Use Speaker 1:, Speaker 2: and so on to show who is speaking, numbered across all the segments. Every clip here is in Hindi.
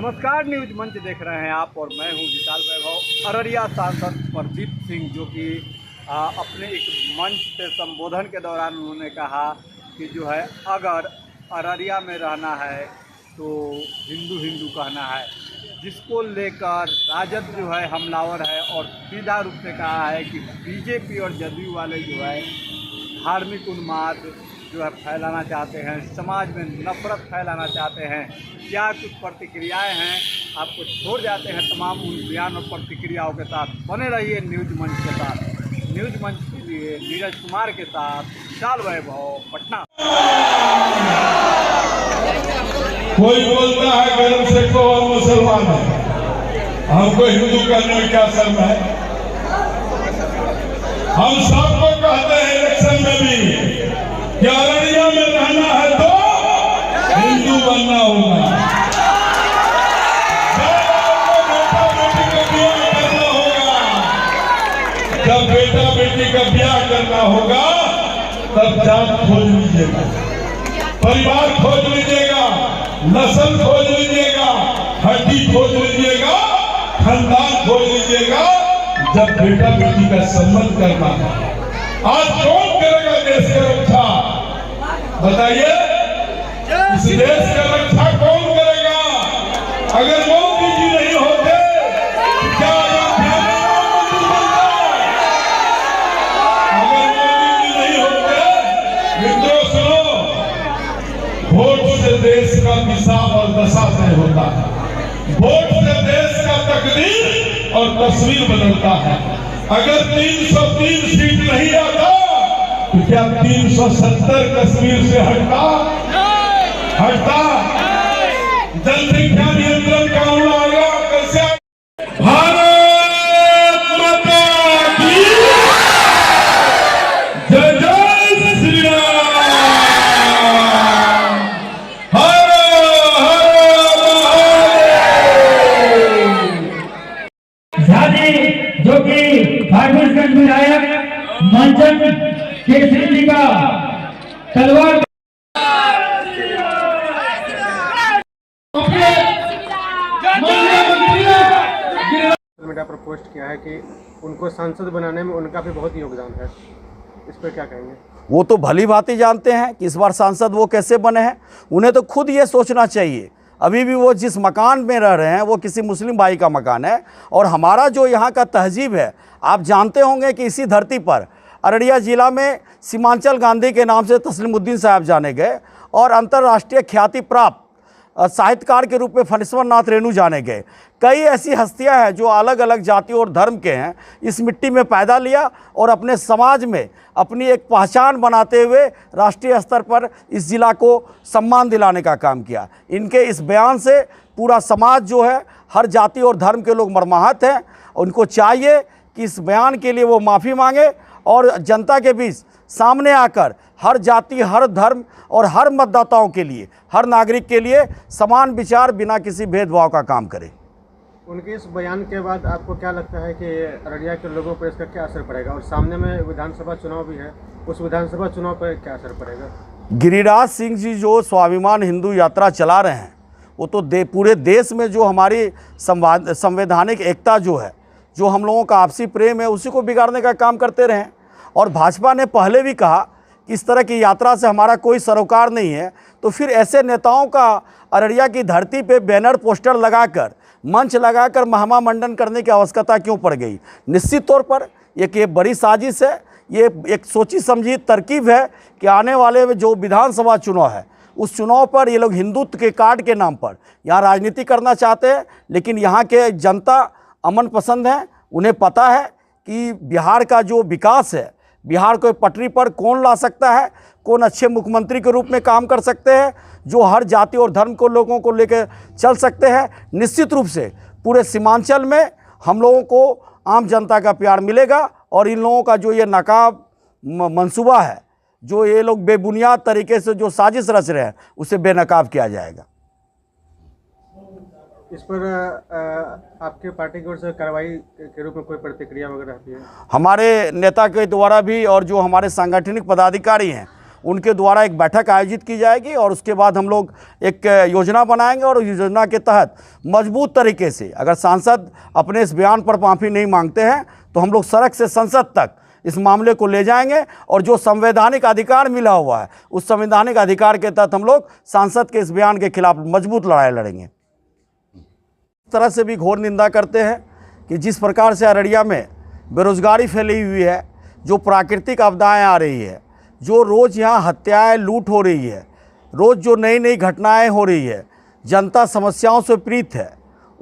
Speaker 1: नमस्कार, न्यूज मंच देख रहे हैं आप और मैं हूं विशाल वैभव। अररिया सांसद प्रदीप सिंह जो कि अपने एक मंच से संबोधन के दौरान उन्होंने कहा कि जो है अगर अररिया में रहना है तो हिंदू हिंदू कहना है, जिसको लेकर राजद जो है हमलावर है और सीधा रूप से कहा है कि बीजेपी और जदयू वाले जो है धार्मिक उन्माद जो है फैलाना चाहते हैं, समाज में नफरत फैलाना चाहते हैं। क्या कुछ प्रतिक्रियाएं हैं, आपको छोड़ जाते हैं तमाम उन बयान और प्रतिक्रियाओं के साथ। बने रहिए न्यूज मंच के साथ। न्यूज मंच के लिए नीरज कुमार के साथ विशाल वैभव, पटना।
Speaker 2: कोई बोलता है गर्म से को हम मुसलमान है, हमको हिंदू करने में क्या शर्म है। हम सबको कहते हैं इलेक्शन में भी कि अररिया में रहना है तो हिंदू बनना होगा, जब बेटा बेटी का ब्याह करना होगा तब जात खोज लीजिएगा, परिवार खोज लीजिएगा, नस्ल खोज लीजिएगा, हड्डी खोज लीजिएगा, खानदान खोज लीजिएगा। जब बेटा बेटी का संबंध करना है, आज कौन करेगा देश की रक्षा? बताइए, इस देश की रक्षा कौन करेगा? अगर मोदी जी नहीं होते क्या अयोध्या में राम मंदिर बनता? अगर मोदी जी नहीं होते, मित्रों सुनो, वोट से देश का दिशा और दशा तय होता है। वोट से देश का तकदीर और तस्वीर बदलता है। अगर 303 सीट नहीं आता तो क्या 370 कश्मीर से हटता? जनसंख्या नियंत्रण कानून आएगा कैसे? भारत माता की जय जय श्री राम, हर हर
Speaker 3: महादेव। जो कि फारबिसगंज विधायक मंचन केसरी जी का तलवार
Speaker 4: मीडिया पर पोस्ट किया है कि उनको सांसद बनाने में उनका भी बहुत योगदान है, इस पर क्या कहेंगे?
Speaker 5: वो तो भली भांति जानते हैं कि इस बार सांसद वो कैसे बने हैं। उन्हें तो खुद ये सोचना चाहिए। अभी भी वो जिस मकान में रह रहे हैं वो किसी मुस्लिम भाई का मकान है, और हमारा जो यहाँ का तहजीब है, आप जानते होंगे कि इसी धरती पर अररिया ज़िला में सीमांचल गांधी के नाम से तस्लीमुद्दीन साहब जाने गए, और अंतर्राष्ट्रीय ख्याति प्राप्त साहित्यकार के रूप में फणीश्वर नाथ रेणु जाने गए। कई ऐसी हस्तियां हैं जो अलग अलग जातियों और धर्म के हैं, इस मिट्टी में पैदा लिया और अपने समाज में अपनी एक पहचान बनाते हुए राष्ट्रीय स्तर पर इस ज़िला को सम्मान दिलाने का काम किया। इनके इस बयान से पूरा समाज जो है, हर जाति और धर्म के लोग मर्माहत हैं। उनको चाहिए कि इस बयान के लिए वो माफ़ी मांगे और जनता के बीच सामने आकर हर जाति, हर धर्म और हर मतदाताओं के लिए, हर नागरिक के लिए समान विचार बिना किसी भेदभाव का काम करें।
Speaker 4: उनके इस बयान के बाद आपको क्या लगता है कि अररिया के लोगों पर इसका क्या असर पड़ेगा? और सामने में विधानसभा चुनाव भी है, उस विधानसभा चुनाव पर क्या असर पड़ेगा?
Speaker 5: गिरिराज सिंह जी जो स्वाभिमान हिंदू यात्रा चला रहे हैं, वो तो पूरे देश में जो हमारी संवैधानिक एकता जो है, जो हम लोगों का आपसी प्रेम है, उसी को बिगाड़ने का काम करते रहे। और भाजपा ने पहले भी कहा कि इस तरह की यात्रा से हमारा कोई सरोकार नहीं है, तो फिर ऐसे नेताओं का अररिया की धरती पे बैनर पोस्टर लगाकर, मंच लगाकर महिमा मंडन करने की आवश्यकता क्यों पड़ गई? निश्चित तौर पर ये बड़ी साजिश है, ये एक सोची समझी तरकीब है कि आने वाले में जो विधानसभा चुनाव है, उस चुनाव पर ये लोग हिंदुत्व के कार्ड के नाम पर यहाँ राजनीति करना चाहते हैं। लेकिन यहाँ के जनता अमन पसंद है, उन्हें पता है कि बिहार का जो विकास है, बिहार को पटरी पर कौन ला सकता है, कौन अच्छे मुख्यमंत्री के रूप में काम कर सकते हैं, जो हर जाति और धर्म को लोगों को लेकर चल सकते हैं। निश्चित रूप से पूरे सीमांचल में हम लोगों को आम जनता का प्यार मिलेगा, और इन लोगों का जो ये नाकाब मंसूबा है, जो ये लोग बेबुनियाद तरीके से जो साजिश रच रहे हैं, उसे बेनकाब किया जाएगा।
Speaker 4: इस पर आपके पार्टी की ओर से कार्रवाई के रूप में कोई प्रतिक्रिया वगैरह आती है?
Speaker 5: हमारे नेता के द्वारा भी और जो हमारे सांगठनिक पदाधिकारी हैं उनके द्वारा एक बैठक आयोजित की जाएगी और उसके बाद हम लोग एक योजना बनाएंगे और योजना के तहत मजबूत तरीके से, अगर सांसद अपने इस बयान पर माफ़ी नहीं मांगते हैं तो हम लोग सड़क से संसद तक इस मामले को ले जाएंगे और जो संवैधानिक अधिकार मिला हुआ है उस संवैधानिक अधिकार के तहत हम लोग सांसद के इस बयान के खिलाफ मजबूत लड़ाई लड़ेंगे। इस तरह से भी घोर निंदा करते हैं कि जिस प्रकार से अररिया में बेरोजगारी फैली हुई है, जो प्राकृतिक आपदाएं आ रही है, जो रोज़ यहाँ हत्याएं, लूट हो रही है, रोज़ जो नई नई घटनाएं हो रही है, जनता समस्याओं से पीड़ित है,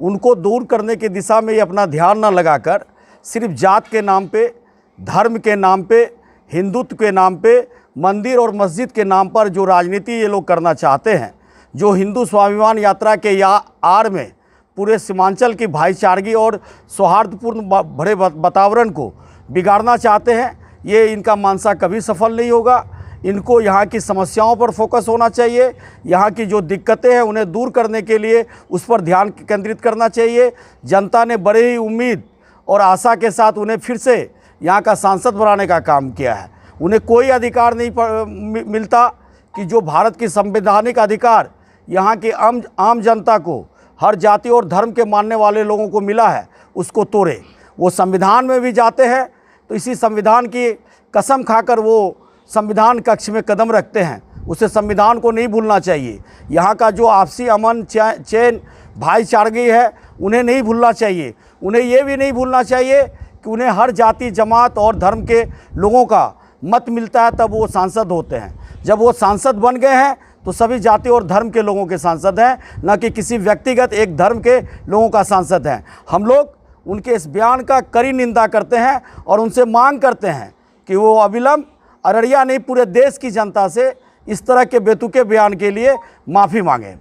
Speaker 5: उनको दूर करने की दिशा में ये अपना ध्यान न लगाकर सिर्फ जात के नाम पे, धर्म के नाम पे, हिंदुत्व के नाम पे, मंदिर और मस्जिद के नाम पर जो राजनीति ये लोग करना चाहते हैं, जो हिंदू स्वाभिमान यात्रा के आड़ में पूरे सीमांचल की भाईचारगी और सौहार्दपूर्ण भरे वातावरण को बिगाड़ना चाहते हैं, ये इनका मानसा कभी सफल नहीं होगा। इनको यहाँ की समस्याओं पर फोकस होना चाहिए, यहाँ की जो दिक्कतें हैं उन्हें दूर करने के लिए उस पर ध्यान केंद्रित करना चाहिए। जनता ने बड़े ही उम्मीद और आशा के साथ उन्हें फिर से यहाँ का सांसद बनाने का काम किया है। उन्हें कोई अधिकार नहीं मिलता कि जो भारत की संवैधानिक अधिकार यहाँ की आम जनता को, हर जाति और धर्म के मानने वाले लोगों को मिला है, उसको तोड़े। वो संविधान में भी जाते हैं तो इसी संविधान की कसम खाकर वो संविधान कक्ष में कदम रखते हैं। उसे संविधान को नहीं भूलना चाहिए। यहाँ का जो आपसी अमन चैन भाईचारगी है उन्हें नहीं भूलना चाहिए। उन्हें ये भी नहीं भूलना चाहिए कि उन्हें हर जाति, जमात और धर्म के लोगों का मत मिलता है तब वो सांसद होते हैं। जब वो सांसद बन गए हैं तो सभी जाति और धर्म के लोगों के सांसद हैं, न कि किसी व्यक्तिगत एक धर्म के लोगों का सांसद हैं। हम लोग उनके इस बयान का कड़ी निंदा करते हैं और उनसे मांग करते हैं कि वो अविलंब अररिया नहीं पूरे देश की जनता से इस तरह के बेतुके बयान के लिए माफ़ी मांगें।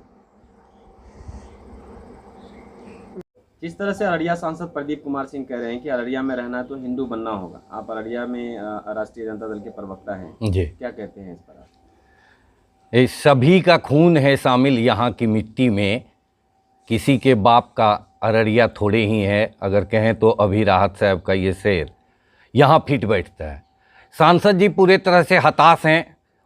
Speaker 6: इस तरह से अररिया सांसद प्रदीप कुमार सिंह कह रहे हैं कि अररिया में रहना है तो हिंदू बनना होगा। आप अररिया में राष्ट्रीय जनता दल के प्रवक्ता हैं
Speaker 7: जी,
Speaker 6: क्या कहते हैं इस पर?
Speaker 7: ये सभी का खून है शामिल यहाँ की मिट्टी में। किसी के बाप का अररिया थोड़े ही है। अगर कहें तो अभी राहत साहब का ये शेर यहाँ फिट बैठता है। सांसद जी पूरे तरह से हताश हैं।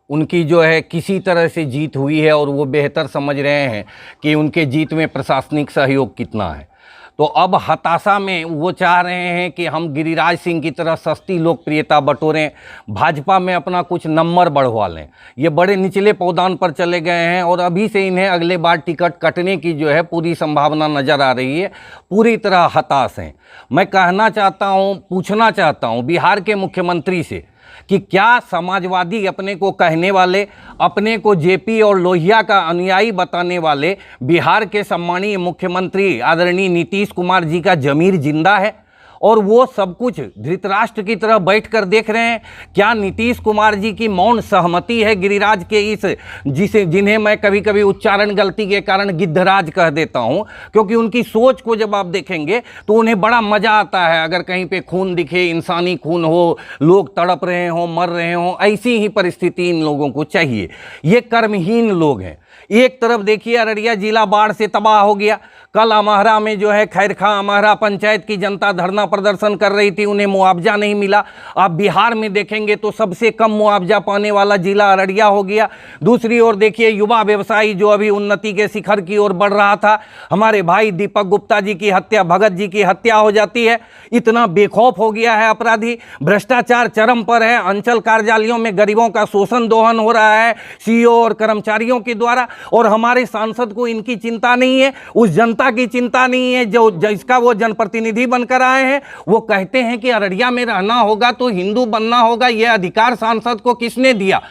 Speaker 7: उनकी जो है किसी तरह से जीत हुई है और वो बेहतर समझ रहे हैं कि उनके जीत में प्रशासनिक सहयोग कितना है। तो अब हताशा में वो चाह रहे हैं कि हम गिरिराज सिंह की तरह सस्ती लोकप्रियता बटोरें, भाजपा में अपना कुछ नंबर बढ़वा लें। ये बड़े निचले पौधान पर चले गए हैं और अभी से इन्हें अगले बार टिकट कटने की जो है पूरी संभावना नज़र आ रही है। पूरी तरह हताश हैं। मैं कहना चाहता हूँ, पूछना चाहता हूँ बिहार के मुख्यमंत्री से कि क्या समाजवादी अपने को कहने वाले, अपने को जेपी और लोहिया का अनुयायी बताने वाले बिहार के सम्मानीय मुख्यमंत्री आदरणीय नीतीश कुमार जी का ज़मीर जिंदा है और वो सब कुछ धृतराष्ट्र की तरह बैठकर देख रहे हैं? क्या नीतीश कुमार जी की मौन सहमति है गिरिराज के इस जिन्हें मैं कभी कभी उच्चारण गलती के कारण गिद्धराज कह देता हूं, क्योंकि उनकी सोच को जब आप देखेंगे तो उन्हें बड़ा मज़ा आता है। अगर कहीं पे खून दिखे, इंसानी खून हो, लोग तड़प रहे हों, मर रहे हों, ऐसी ही परिस्थिति इन लोगों को चाहिए। ये कर्महीन लोग हैं। एक तरफ देखिए अररिया जिला बाढ़ से तबाह हो गया। कल अमहरा में जो है खैरखा अमहरा पंचायत की जनता धरना प्रदर्शन कर रही थी, उन्हें मुआवजा नहीं मिला। आप बिहार में देखेंगे तो सबसे कम मुआवजा पाने वाला जिला अररिया हो गया। दूसरी ओर देखिए युवा व्यवसायी जो अभी उन्नति के शिखर की ओर बढ़ रहा था, हमारे भाई दीपक गुप्ता जी की हत्या, भगत जी की हत्या हो जाती है। इतना बेखौफ हो गया है अपराधी। भ्रष्टाचार चरम पर है। अंचल कार्यालयों में गरीबों का शोषण दोहन हो रहा है सीईओ और कर्मचारियों के द्वारा, और हमारे सांसद को इनकी चिंता नहीं है, उस जनता की चिंता नहीं है जो जिसका वो जनप्रतिनिधि बनकर आए हैं। वो कहते हैं कि अररिया में रहना होगा तो हिंदू बनना होगा। यह अधिकार सांसद को किसने दिया?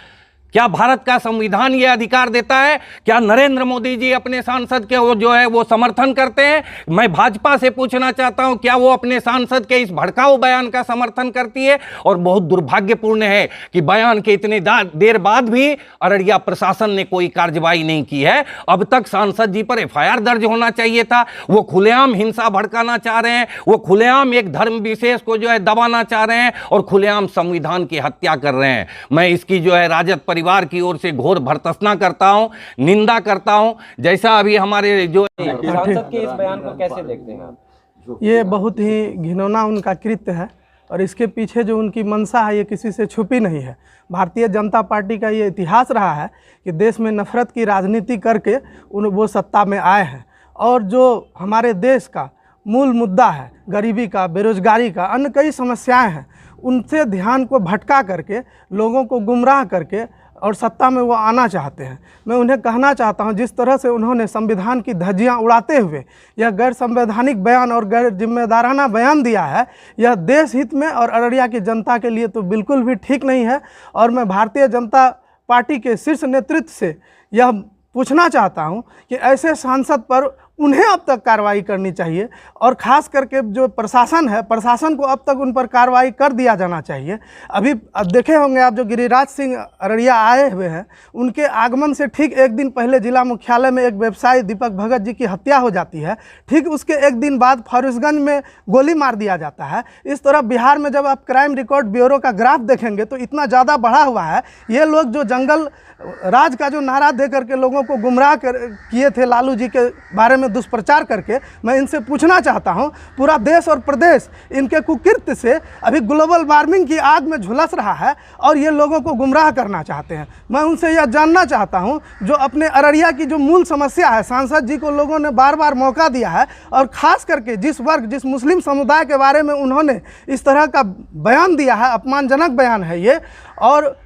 Speaker 7: क्या भारत का संविधान ये अधिकार देता है? क्या नरेंद्र मोदी जी अपने सांसद के वो जो है वो समर्थन करते हैं? मैं भाजपा से पूछना चाहता हूं, क्या वो अपने सांसद के इस भड़काऊ बयान का समर्थन करती है? और बहुत दुर्भाग्यपूर्ण है कि बयान के इतने देर बाद भी अररिया प्रशासन ने कोई कार्रवाई नहीं की है। अब तक सांसद जी पर FIR दर्ज होना चाहिए था। वो खुलेआम हिंसा भड़काना चाह रहे हैं, वो खुलेआम एक धर्म विशेष को जो है दबाना चाह रहे हैं और खुलेआम संविधान की हत्या कर रहे हैं। मैं इसकी जो है राजद परिवार की ओर से घोर भर्त्सना करता हूं, निंदा करता हूं। जैसा अभी हमारे जो
Speaker 6: सांसद के इस बयान को कैसे देखते हैं आप?
Speaker 8: ये बहुत ही घिनौना उनका कृत्य है और इसके पीछे जो उनकी मंशा है ये किसी से छुपी नहीं है। भारतीय जनता पार्टी का ये इतिहास रहा है कि देश में नफरत की राजनीति करके वो सत्ता में आए हैं, और जो हमारे देश का मूल मुद्दा है गरीबी का, बेरोजगारी का, अन्य कई समस्याएं हैं, उनसे ध्यान को भटका करके लोगों को गुमराह करके और सत्ता में वो आना चाहते हैं। मैं उन्हें कहना चाहता हूं, जिस तरह से उन्होंने संविधान की धज्जियां उड़ाते हुए यह गैर संवैधानिक बयान और गैर जिम्मेदाराना बयान दिया है, यह देश हित में और अररिया की जनता के लिए तो बिल्कुल भी ठीक नहीं है। और मैं भारतीय जनता पार्टी के शीर्ष नेतृत्व से यह पूछना चाहता हूं कि ऐसे सांसद पर उन्हें अब तक कार्रवाई करनी चाहिए, और ख़ास करके जो प्रशासन है, प्रशासन को अब तक उन पर कार्रवाई कर दिया जाना चाहिए। अभी देखे होंगे आप, जो गिरिराज सिंह अररिया आए हुए हैं, उनके आगमन से ठीक एक दिन पहले जिला मुख्यालय में एक व्यवसायी दीपक भगत जी की हत्या हो जाती है। ठीक उसके एक दिन बाद फारबिसगंज में गोली मार दिया जाता है। इस तरह बिहार में जब आप क्राइम रिकॉर्ड ब्यूरो का ग्राफ देखेंगे तो इतना ज़्यादा बढ़ा हुआ है। ये लोग जो जंगल राज का जो नारा दे करके लोगों को गुमराह किए थे लालू जी के बारे में दुष्प्रचार करके, मैं इनसे पूछना चाहता हूं, पूरा देश और प्रदेश इनके कुकृत्य से अभी ग्लोबल वार्मिंग की आग में झुलस रहा है और ये लोगों को गुमराह करना चाहते हैं। मैं उनसे यह जानना चाहता हूं, जो अपने अररिया की जो मूल समस्या है, सांसद जी को लोगों ने बार बार मौका दिया है, और ख़ास करके जिस मुस्लिम समुदाय के बारे में उन्होंने इस तरह का बयान दिया है, अपमानजनक बयान है ये, और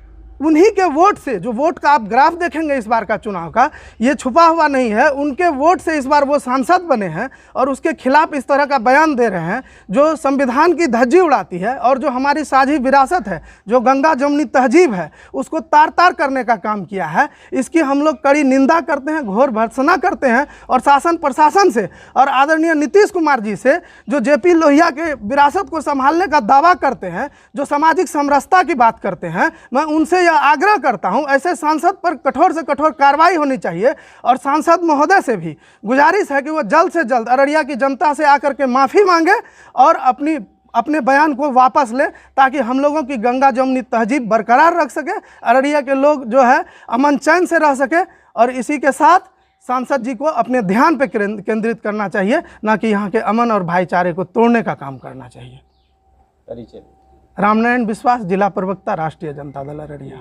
Speaker 8: उन्हीं के वोट से, जो वोट का आप ग्राफ देखेंगे इस बार का चुनाव का, ये छुपा हुआ नहीं है, उनके वोट से इस बार वो सांसद बने हैं और उसके खिलाफ इस तरह का बयान दे रहे हैं जो संविधान की धज्जी उड़ाती है, और जो हमारी साझी विरासत है, जो गंगा जमुनी तहजीब है, उसको तार तार करने का काम किया है। इसकी हम लोग कड़ी निंदा करते हैं, घोर भर्त्सना करते हैं, और शासन प्रशासन से और आदरणीय नीतीश कुमार जी से, जो जेपी लोहिया के विरासत को संभालने का दावा करते हैं, जो सामाजिक समरसता की बात करते हैं, मैं उनसे आग्रह करता हूं, ऐसे सांसद पर कठोर से कठोर कार्रवाई होनी चाहिए। और सांसद महोदय से भी गुजारिश है कि वो जल्द से जल्द अररिया की जनता से आकर के माफ़ी मांगे और अपने बयान को वापस ले, ताकि हम लोगों की गंगा जमुनी तहजीब बरकरार रख सके, अररिया के लोग जो है अमन चैन से रह सके। और इसी के साथ सांसद जी को अपने ध्यान पर केंद्रित करना चाहिए, ना कि यहाँ के अमन और भाईचारे को तोड़ने का काम करना चाहिए।
Speaker 6: परिचय।
Speaker 8: रामनारायण विश्वास, जिला प्रवक्ता, राष्ट्रीय जनता दल अररिया।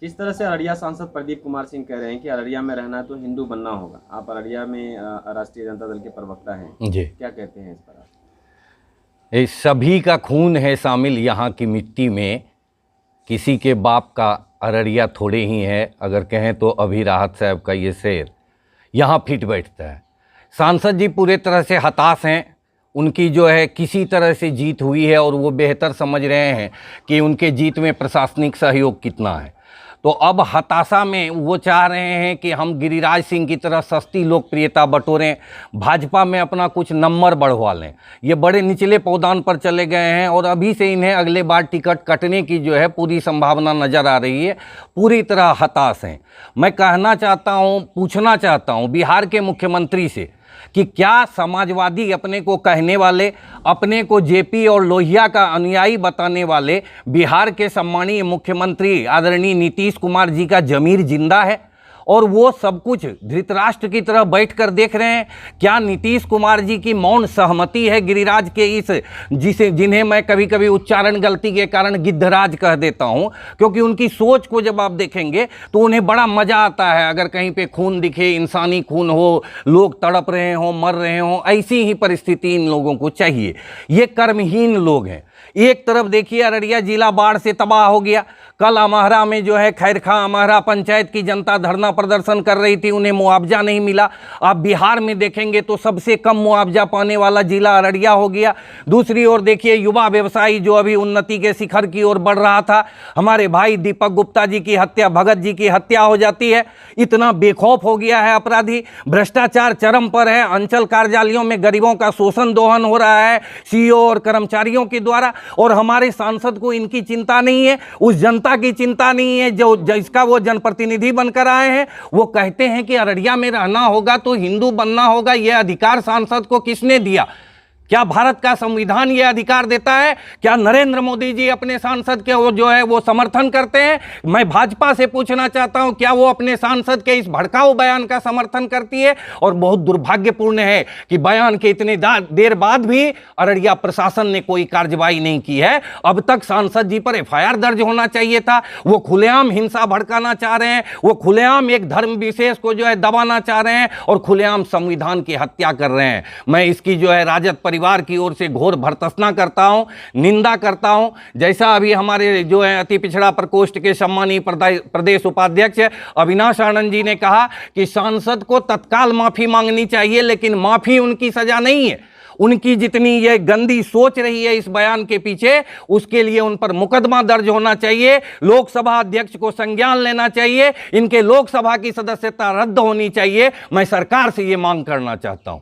Speaker 6: जिस तरह से अररिया सांसद प्रदीप कुमार सिंह कह रहे हैं कि अररिया में रहना है तो हिंदू बनना होगा, आप अररिया में राष्ट्रीय जनता दल के प्रवक्ता हैं
Speaker 7: जी,
Speaker 6: क्या कहते हैं इस पर?
Speaker 7: ये सभी का खून है शामिल यहाँ की मिट्टी में, किसी के बाप का अररिया थोड़े ही है, अगर कहें तो अभी राहत साहब का ये शेर यहाँ फिट बैठता है। सांसद जी पूरे तरह से हताश हैं, उनकी जो है किसी तरह से जीत हुई है और वो बेहतर समझ रहे हैं कि उनके जीत में प्रशासनिक सहयोग कितना है। तो अब हताशा में वो चाह रहे हैं कि हम गिरिराज सिंह की तरह सस्ती लोकप्रियता बटोरें, भाजपा में अपना कुछ नंबर बढ़वा लें। ये बड़े निचले पौधान पर चले गए हैं और अभी से इन्हें अगले बार टिकट कटने की जो है पूरी संभावना नज़र आ रही है, पूरी तरह हताश हैं। मैं कहना चाहता हूँ, पूछना चाहता हूँ बिहार के मुख्यमंत्री से कि क्या समाजवादी अपने को कहने वाले, अपने को जेपी और लोहिया का अनुयायी बताने वाले बिहार के सम्मानीय मुख्यमंत्री आदरणीय नीतीश कुमार जी का ज़मीर जिंदा है और वो सब कुछ धृतराष्ट्र की तरह बैठकर देख रहे हैं? क्या नीतीश कुमार जी की मौन सहमति है गिरिराज के जिन्हें मैं कभी कभी उच्चारण गलती के कारण गिद्धराज कह देता हूं, क्योंकि उनकी सोच को जब आप देखेंगे तो उन्हें बड़ा मज़ा आता है। अगर कहीं पे खून दिखे, इंसानी खून हो, लोग तड़प रहे हों, मर रहे हों, ऐसी ही परिस्थिति इन लोगों को चाहिए। ये कर्महीन लोग हैं। एक तरफ देखिए अररिया जिला बाढ़ से तबाह हो गया। कल अमहरा में जो है खैरखा अमहरा पंचायत की जनता धरना प्रदर्शन कर रही थी, उन्हें मुआवजा नहीं मिला। आप बिहार में देखेंगे तो सबसे कम मुआवजा पाने वाला जिला अररिया हो गया। दूसरी ओर देखिए युवा व्यवसायी जो अभी उन्नति के शिखर की ओर बढ़ रहा था, हमारे भाई दीपक गुप्ता जी की हत्या, भगत जी की हत्या हो जाती है। इतना बेखौफ हो गया है अपराधी, भ्रष्टाचार चरम पर है, अंचल कार्यालयों में गरीबों का शोषण दोहन हो रहा है सीईओ और कर्मचारियों के द्वारा, और हमारे सांसद को इनकी चिंता नहीं है, उस जनता की चिंता नहीं है जो जिसका वो जनप्रतिनिधि बनकर आए हैं। वो कहते हैं कि अररिया में रहना होगा तो हिंदू बनना होगा। यह अधिकार सांसद को किसने दिया? क्या भारत का संविधान ये अधिकार देता है? क्या नरेंद्र मोदी जी अपने सांसद के वो जो है वो समर्थन करते हैं? मैं भाजपा से पूछना चाहता हूं, क्या वो अपने सांसद के इस भड़काऊ बयान का समर्थन करती है? और बहुत दुर्भाग्यपूर्ण है कि बयान के इतने देर बाद भी अररिया प्रशासन ने कोई कार्रवाई नहीं की है। अब तक सांसद जी पर एफआईआर दर्ज होना चाहिए था। वो खुलेआम हिंसा भड़काना चाह रहे हैं, वो खुलेआम एक धर्म विशेष को जो है दबाना चाह रहे हैं और खुलेआम संविधान की हत्या कर रहे हैं। मैं इसकी जो है राजद परिवार की ओर से घोर भर्त्सना करता हूं, निंदा करता हूं। जैसा अभी हमारे जो है अति पिछड़ा प्रकोष्ठ के सम्मानीय प्रदेश उपाध्यक्ष अविनाश आनंद जी ने कहा कि सांसद को तत्काल माफी मांगनी चाहिए, लेकिन माफी उनकी सजा नहीं है। उनकी जितनी ये गंदी सोच रही है इस बयान के पीछे, उसके लिए उन पर मुकदमा दर्ज होना चाहिए। लोकसभा अध्यक्ष को संज्ञान लेना चाहिए, इनके लोकसभा की सदस्यता रद्द होनी चाहिए। मैं सरकार से ये मांग करना चाहता हूं।